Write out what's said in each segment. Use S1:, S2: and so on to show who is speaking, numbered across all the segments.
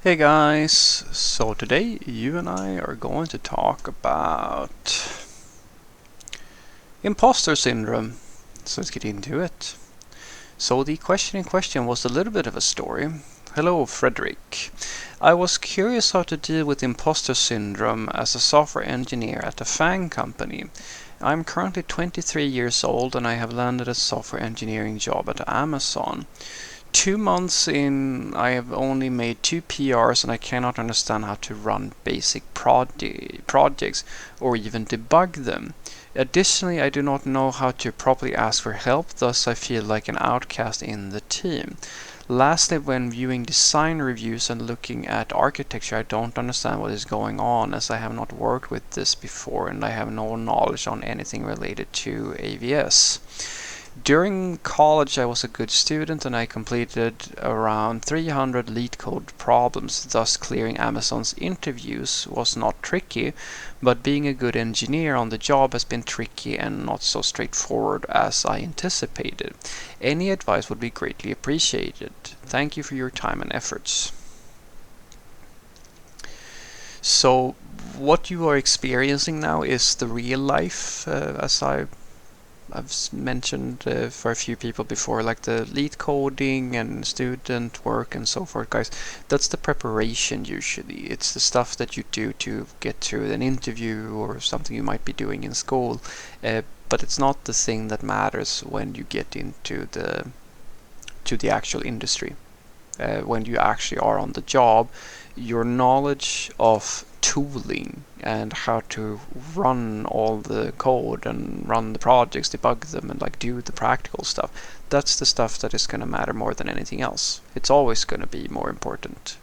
S1: Hey guys, so today you and I are going to talk about imposter syndrome. So let's get into it. So the question in question was a little bit of a story. Hello, Frederick. I was curious how to deal with imposter syndrome as a software engineer at a FANG company. I'm currently 23 years old and I have landed a software engineering job at Amazon. 2 months in, I have only made 2 PRs and I cannot understand how to run basic projects or even debug them. Additionally, I do not know how to properly ask for help, thus I feel like an outcast in the team. Lastly, when viewing design reviews and looking at architecture, I don't understand what is going on as I have not worked with this before and I have no knowledge on anything related to AVS. During college I was a good student and I completed around 300 lead code problems, thus clearing Amazon's interviews was not tricky, but being a good engineer on the job has been tricky and not so straightforward as I anticipated. Any advice would be greatly appreciated. Thank you for your time and efforts. So what you are experiencing now is the real life, as I've mentioned for a few people before, like the lead coding and student work and so forth, guys. That's the preparation usually. It's the stuff that you do to get through an interview or something you might be doing in school. But it's not the thing that matters when you get into the actual industry. When you actually are on the job, your knowledge of tooling and how to run all the code and run the projects, debug them, and like do the practical stuff. That's the stuff that is going to matter more than anything else. It's always going to be more important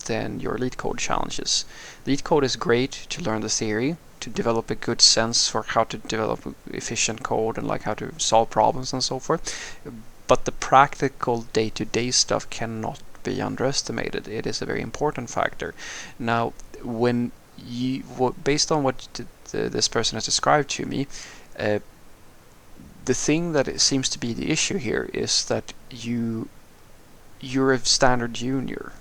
S1: than your lead code challenges. Lead code is great to learn the theory, to develop a good sense for how to develop efficient code and like how to solve problems and so forth. But the practical day-to-day stuff cannot be underestimated. It is a very important factor. Now, when you, based on what this person has described to me, uh, the thing that it seems to be the issue here is that you're a standard junior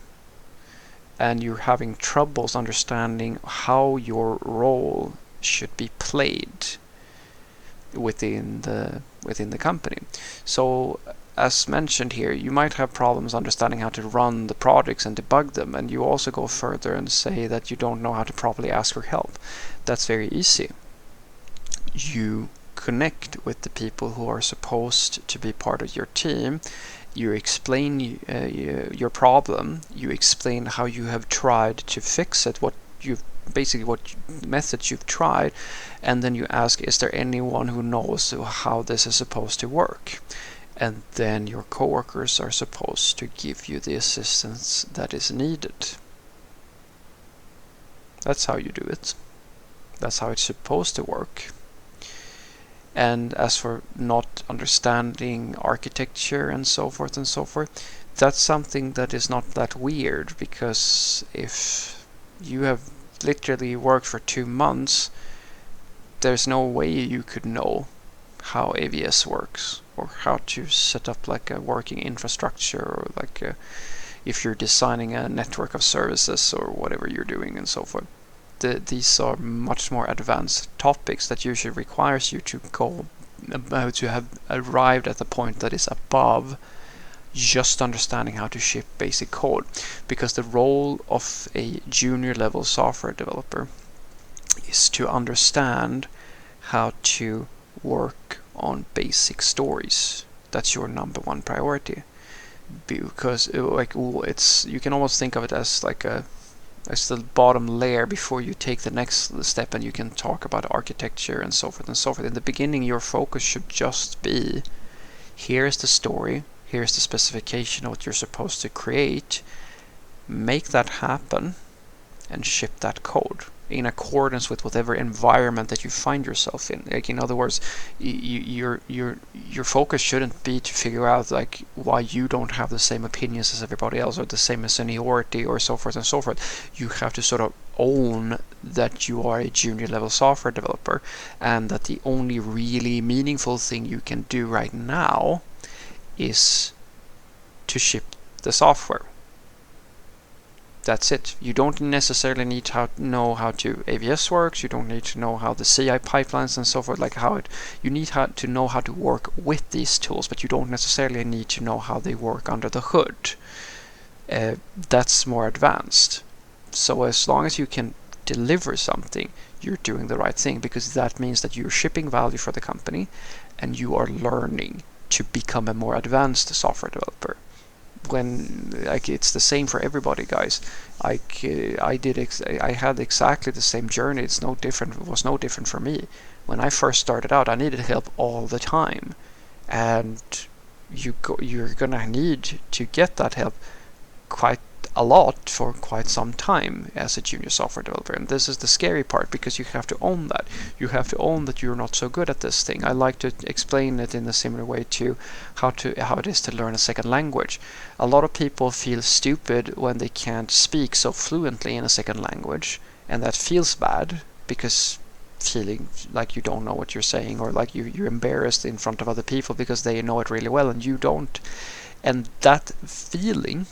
S1: and you're having troubles understanding how your role should be played within the company. So as mentioned here, you might have problems understanding how to run the projects and debug them, and you also go further and say that you don't know how to properly ask for help. That's very easy. You connect with the people who are supposed to be part of your team. You explain your problem. You explain how you have tried to fix it, what methods you've tried, and then you ask, is there anyone who knows how this is supposed to work? And then your coworkers are supposed to give you the assistance that is needed. That's how you do it. That's how it's supposed to work. And as for not understanding architecture and so forth, that's something that is not that weird, because if you have literally worked for 2 months, there's no way you could know how AVS works or how to set up like a working infrastructure, or like if you're designing a network of services or whatever you're doing and so forth. These are much more advanced topics that usually requires you to go to have arrived at the point that is above just understanding how to ship basic code, because the role of a junior level software developer is to understand how to work on basic stories. That's your number one priority, because it's you can almost think of it as like as the bottom layer before you take the next step and you can talk about architecture and so forth and so forth. In the beginning, your focus should just be, here's the story, here's the specification of what you're supposed to create, make that happen, and ship that code in accordance with whatever environment that you find yourself in. Like, in other words, your focus shouldn't be to figure out like why you don't have the same opinions as everybody else or the same seniority or so forth and so forth. You have to sort of own that you are a junior level software developer, and that the only really meaningful thing you can do right now is to ship the software. That's it. You don't necessarily need to know how to AVS works. You don't need to know how the CI pipelines and so forth, like how it. You need to know how to work with these tools, but you don't necessarily need to know how they work under the hood. That's more advanced. So as long as you can deliver something, you're doing the right thing, because that means that you're shipping value for the company and you are learning to become a more advanced software developer. When it's the same for everybody, guys. I had exactly the same journey. It was no different for me. When I first started out, I needed help all the time, and you're gonna need to get that help quite a lot for quite some time as a junior software developer. And this is the scary part, because you have to own that. You have to own that you're not so good at this thing. I like to explain it in a similar way to how it is to learn a second language. A lot of people feel stupid when they can't speak so fluently in a second language, and that feels bad, because feeling like you don't know what you're saying, or like you're embarrassed in front of other people because they know it really well and you don't. And that feeling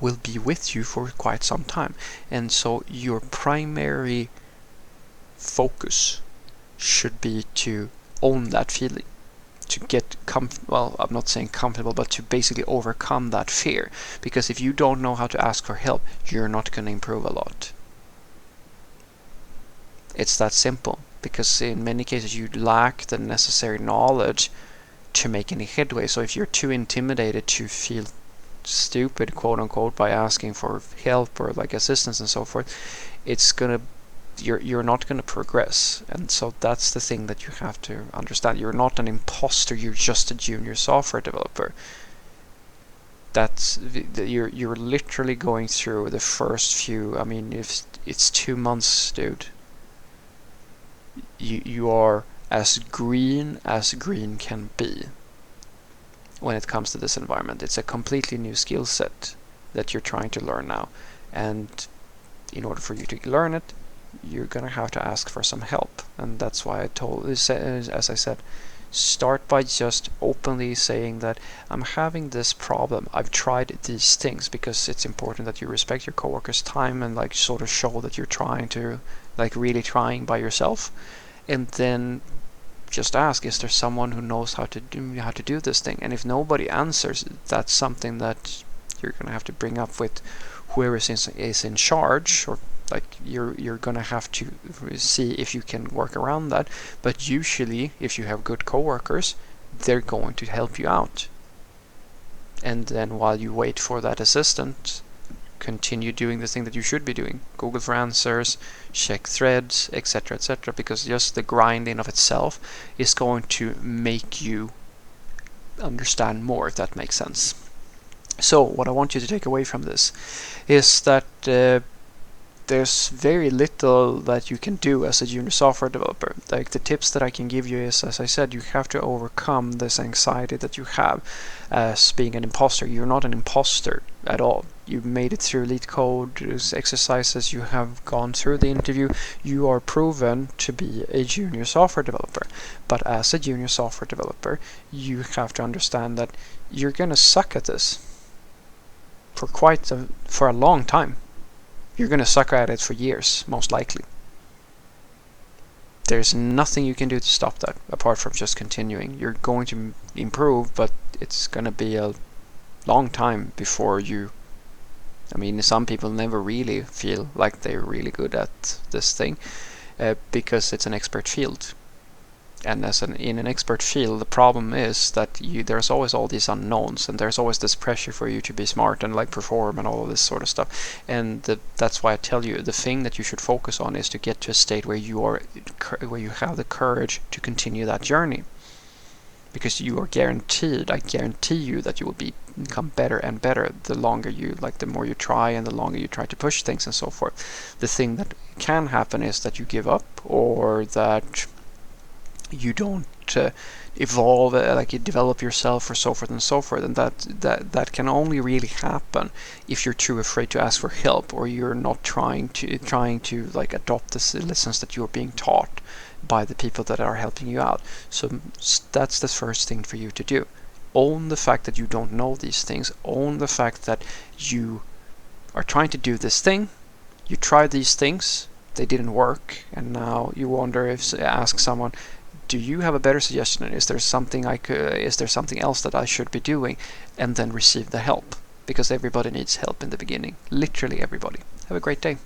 S1: will be with you for quite some time. And so your primary focus should be to own that feeling, to get well, I'm not saying comfortable, but to basically overcome that fear. Because if you don't know how to ask for help, you're not going to improve a lot. It's that simple, because in many cases you lack the necessary knowledge to make any headway. So if you're too intimidated to feel stupid, quote unquote, by asking for help or like assistance and so forth, you're not gonna progress. And so that's the thing that you have to understand. You're not an imposter, you're just a junior software developer. You're literally going through the first few, I mean, if it's 2 months, dude, you are as green can be. When it comes to this environment, it's a completely new skill set that you're trying to learn now, and in order for you to learn it, you're gonna have to ask for some help. And that's why as I said, start by just openly saying that I'm having this problem, I've tried these things, because it's important that you respect your coworkers' time and like sort of show that you're trying to, like, really trying by yourself. And then just ask, is there someone who knows how to do this thing? And if nobody answers, that's something that you're gonna have to bring up with whoever is in charge, or like you're gonna have to see if you can work around that. But usually, if you have good coworkers, they're going to help you out. And then while you wait for that assistant, continue doing the thing that you should be doing. Google for answers, check threads, etc., etc., because just the grinding of itself is going to make you understand more, if that makes sense. So what I want you to take away from this is that there's very little that you can do as a junior software developer. Like, the tips that I can give you is, as I said, you have to overcome this anxiety that you have as being an imposter. You're not an imposter at all. You made it through lead code exercises, you have gone through the interview, you are proven to be a junior software developer. But as a junior software developer, you have to understand that you're gonna suck at this for a long time. You're going to suck at it for years, most likely. There's nothing you can do to stop that, apart from just continuing. You're going to improve, but it's going to be a long time before you... I mean, some people never really feel like they're really good at this thing, because it's an expert field. And in an expert field, the problem is that there's always all these unknowns, and there's always this pressure for you to be smart and like perform and all of this sort of stuff. And that's why I tell you, the thing that you should focus on is to get to a state where you have the courage to continue that journey. Because you are guaranteed, I guarantee you, that you will become better and better the longer the more you try and the longer you try to push things and so forth. The thing that can happen is that you give up, or that you don't evolve, like you develop yourself, or so forth and so forth. And that can only really happen if you're too afraid to ask for help, or you're not trying to like adopt the lessons that you're being taught by the people that are helping you out. So that's the first thing for you to do. Own the fact that you don't know these things. Own the fact that you are trying to do this thing. You try these things, they didn't work, and now you wonder if ask someone, do you have a better suggestion? Is there something is there something else that I should be doing? And then receive the help, because everybody needs help in the beginning. Literally everybody. Have a great day.